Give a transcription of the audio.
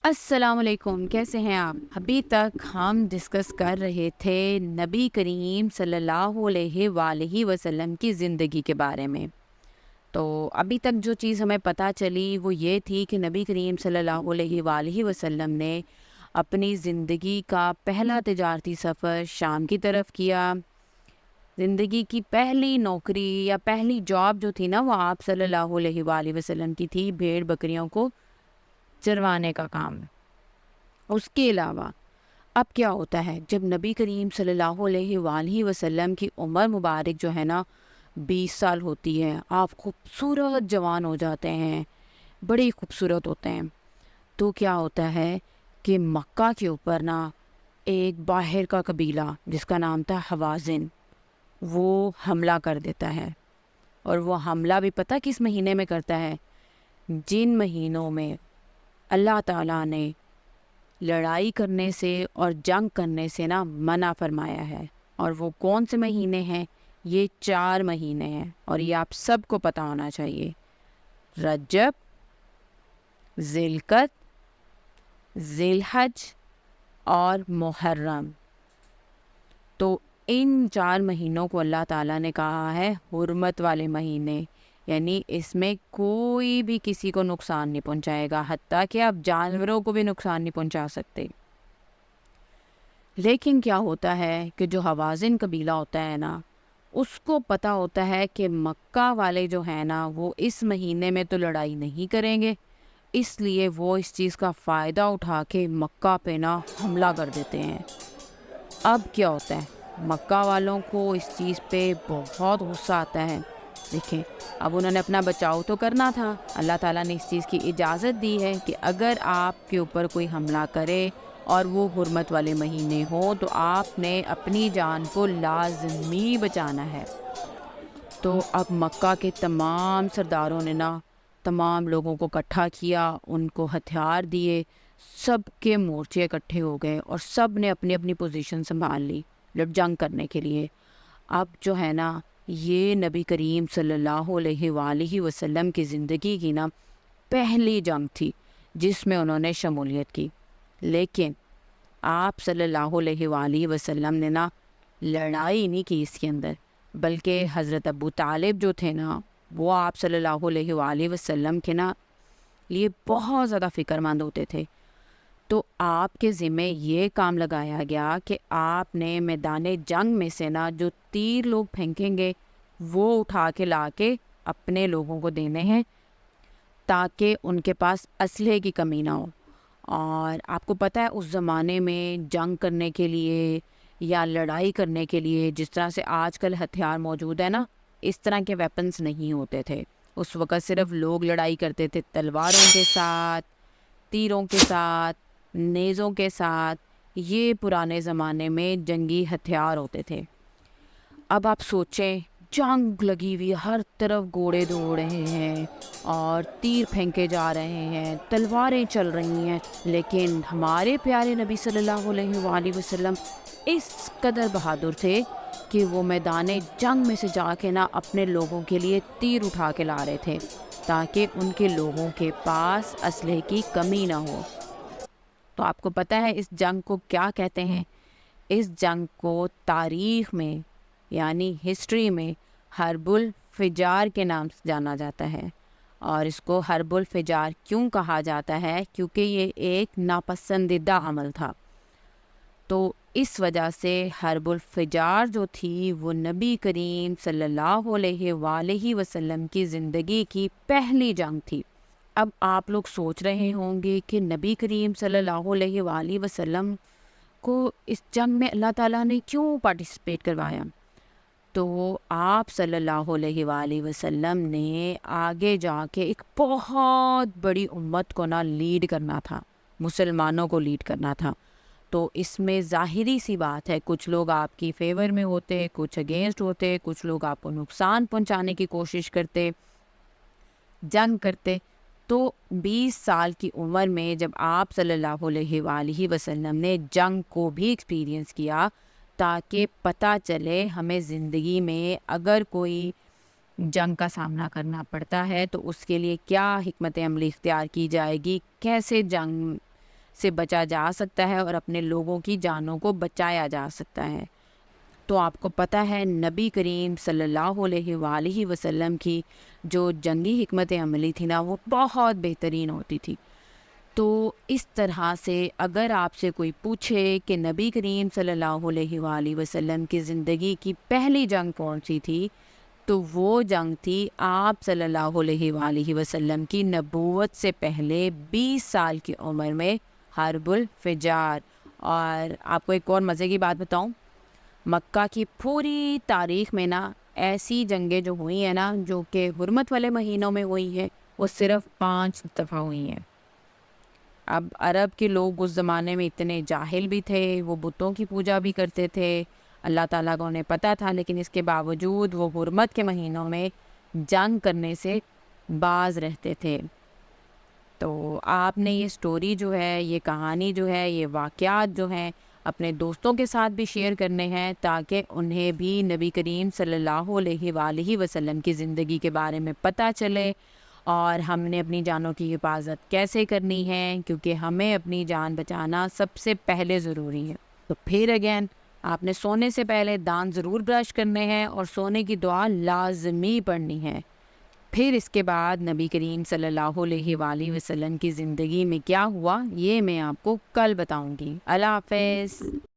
السلام علیکم، کیسے ہیں آپ؟ ابھی تک ہم ڈسکس کر رہے تھے نبی کریم صلی اللہ علیہ وآلہ وسلم کی زندگی کے بارے میں۔ تو ابھی تک جو چیز ہمیں پتہ چلی وہ یہ تھی کہ نبی کریم صلی اللہ علیہ وآلہ وسلم نے اپنی زندگی کا پہلا تجارتی سفر شام کی طرف کیا۔ زندگی کی پہلی نوکری یا پہلی جاب جو تھی نا وہ آپ صلی اللہ علیہ وآلہ وسلم کی تھی، بھیڑ بکریوں کو چروانے کا کام۔ اس کے علاوہ اب کیا ہوتا ہے جب نبی کریم صلی اللہ علیہ وآلہ وسلم کی عمر مبارک جو ہے نا 20 سال ہوتی ہے، آپ خوبصورت جوان ہو جاتے ہیں، بڑے خوبصورت ہوتے ہیں، تو کیا ہوتا ہے کہ مکہ کے اوپر نا ایک باہر کا قبیلہ جس کا نام تھا حوازن، وہ حملہ کر دیتا ہے۔ اور وہ حملہ بھی پتہ کس مہینے میں کرتا ہے؟ جن مہینوں میں اللہ تعالیٰ نے لڑائی کرنے سے اور جنگ کرنے سے نا منع فرمایا ہے۔ اور وہ کون سے مہینے ہیں؟ یہ 4 مہینے ہیں، اور یہ آپ سب کو پتہ ہونا چاہیے: رجب، ذی القعدہ، ذی الحج اور محرم۔ تو ان 4 مہینوں کو اللہ تعالیٰ نے کہا ہے حرمت والے مہینے، یعنی اس میں کوئی بھی کسی کو نقصان نہیں پہنچائے گا، حتیٰ کہ آپ جانوروں کو بھی نقصان نہیں پہنچا سکتے۔ لیکن کیا ہوتا ہے کہ جو حوازن قبیلہ ہوتا ہے نا، اس کو پتہ ہوتا ہے کہ مکہ والے جو ہیں نا وہ اس مہینے میں تو لڑائی نہیں کریں گے، اس لیے وہ اس چیز کا فائدہ اٹھا کے مکہ پہ نا حملہ کر دیتے ہیں۔ اب کیا ہوتا ہے، مکہ والوں کو اس چیز پہ بہت غصہ آتا ہے۔ دیکھیں، اب انہوں نے اپنا بچاؤ تو کرنا تھا، اللہ تعالیٰ نے اس چیز کی اجازت دی ہے کہ اگر آپ کے اوپر کوئی حملہ کرے اور وہ حرمت والے مہینے ہوں تو آپ نے اپنی جان کو لازمی بچانا ہے۔ تو اب مکہ کے تمام سرداروں نے نا تمام لوگوں کو اکٹھا کیا، ان کو ہتھیار دیے، سب کے مورچے اکٹھے ہو گئے اور سب نے اپنی اپنی پوزیشن سنبھال لی جنگ کرنے کے لیے۔ اب جو ہے نا یہ نبی کریم صلی اللہ علیہ وآلہ وسلم کی زندگی کی نا پہلی جنگ تھی جس میں انہوں نے شمولیت کی۔ لیکن آپ صلی اللہ علیہ وآلہ وسلم نے نا لڑائی نہیں کی اس کے اندر، بلکہ حضرت ابو طالب جو تھے نا وہ آپ صلی اللہ علیہ وآلہ وسلم کے نا لیے بہت زیادہ فکر مند ہوتے تھے۔ تو آپ کے ذمہ یہ کام لگایا گیا کہ آپ نے میدان جنگ میں سے نا جو تیر لوگ پھینکیں گے وہ اٹھا کے لا کے اپنے لوگوں کو دینے ہیں، تاکہ ان کے پاس اسلحے کی کمی نہ ہو۔ اور آپ کو پتہ ہے اس زمانے میں جنگ کرنے کے لیے یا لڑائی کرنے کے لیے جس طرح سے آج کل ہتھیار موجود ہے نا، اس طرح کے ویپنز نہیں ہوتے تھے۔ اس وقت صرف لوگ لڑائی کرتے تھے تلواروں کے ساتھ، تیروں کے ساتھ، نیزوں کے ساتھ، یہ پرانے زمانے میں جنگی ہتھیار ہوتے تھے۔ اب آپ سوچیں، جنگ لگی ہوئی، ہر طرف گھوڑے دوڑ رہے ہیں اور تیر پھینکے جا رہے ہیں، تلواریں چل رہی ہیں، لیکن ہمارے پیارے نبی صلی اللہ علیہ وآلہ وسلم اس قدر بہادر تھے کہ وہ میدان جنگ میں سے جا کے نا اپنے لوگوں کے لیے تیر اٹھا کے لا رہے تھے تاکہ ان کے لوگوں کے پاس اسلحے کی کمی نہ ہو۔ تو آپ کو پتہ ہے اس جنگ کو کیا کہتے ہیں؟ اس جنگ کو تاریخ میں یعنی ہسٹری میں حرب الفجار کے نام سے جانا جاتا ہے۔ اور اس کو حرب الفجار کیوں کہا جاتا ہے؟ کیونکہ یہ ایک ناپسندیدہ عمل تھا۔ تو اس وجہ سے حرب الفجار جو تھی وہ نبی کریم صلی اللہ علیہ وآلہ وسلم کی زندگی کی پہلی جنگ تھی۔ اب آپ لوگ سوچ رہے ہوں گے کہ نبی کریم صلی اللہ علیہ وآلہ وسلم کو اس جنگ میں اللہ تعالیٰ نے کیوں پارٹیسپیٹ کروایا؟ تو آپ صلی اللہ علیہ وآلہ وسلم نے آگے جا کے ایک بہت بڑی امت کو نا لیڈ کرنا تھا، مسلمانوں کو لیڈ کرنا تھا۔ تو اس میں ظاہری سی بات ہے، کچھ لوگ آپ کی فیور میں ہوتے، کچھ اگینسٹ ہوتے، کچھ لوگ آپ کو نقصان پہنچانے کی کوشش کرتے، جنگ کرتے۔ تو 20 سال کی عمر میں جب آپ صلی اللہ علیہ وآلہ وسلم نے جنگ کو بھی ایکسپیرینس کیا تاکہ پتہ چلے ہمیں زندگی میں اگر کوئی جنگ کا سامنا کرنا پڑتا ہے تو اس کے لیے کیا حکمت عملی اختیار کی جائے گی، کیسے جنگ سے بچا جا سکتا ہے اور اپنے لوگوں کی جانوں کو بچایا جا سکتا ہے۔ تو آپ کو پتہ ہے نبی کریم صلی اللہ علیہ وآلہ وسلم کی جو جنگی حکمت عملی تھی نا وہ بہت بہترین ہوتی تھی۔ تو اس طرح سے اگر آپ سے کوئی پوچھے کہ نبی کریم صلی اللہ علیہ وآلہ وسلم کی زندگی کی پہلی جنگ کون سی تھی، تو وہ جنگ تھی آپ صلی اللہ علیہ وآلہ وسلم کی نبوت سے پہلے 20 سال کی عمر میں حرب الفجار۔ اور آپ کو ایک اور مزے کی بات بتاؤں، مکہ کی پوری تاریخ میں نا ایسی جنگیں جو ہوئی ہیں نا جو کہ حرمت والے مہینوں میں ہوئی ہیں وہ صرف 5 دفعہ ہوئی ہیں۔ اب عرب کے لوگ اس زمانے میں اتنے جاہل بھی تھے، وہ بتوں کی پوجا بھی کرتے تھے، اللہ تعالیٰ کو انہیں پتہ تھا، لیکن اس کے باوجود وہ حرمت کے مہینوں میں جنگ کرنے سے باز رہتے تھے۔ تو آپ نے یہ سٹوری جو ہے، یہ کہانی جو ہے، یہ واقعات جو ہیں اپنے دوستوں کے ساتھ بھی شیئر کرنے ہیں تاکہ انہیں بھی نبی کریم صلی اللہ علیہ وآلہ وسلم کی زندگی کے بارے میں پتہ چلے اور ہم نے اپنی جانوں کی حفاظت کیسے کرنی ہے، کیونکہ ہمیں اپنی جان بچانا سب سے پہلے ضروری ہے۔ تو پھر اگین آپ نے سونے سے پہلے دانت ضرور برش کرنے ہیں اور سونے کی دعا لازمی پڑھنی ہے۔ پھر اس کے بعد نبی کریم صلی اللہ علیہ وآلہ وسلم کی زندگی میں کیا ہوا یہ میں آپ کو کل بتاؤں گی۔ اللہ حافظ۔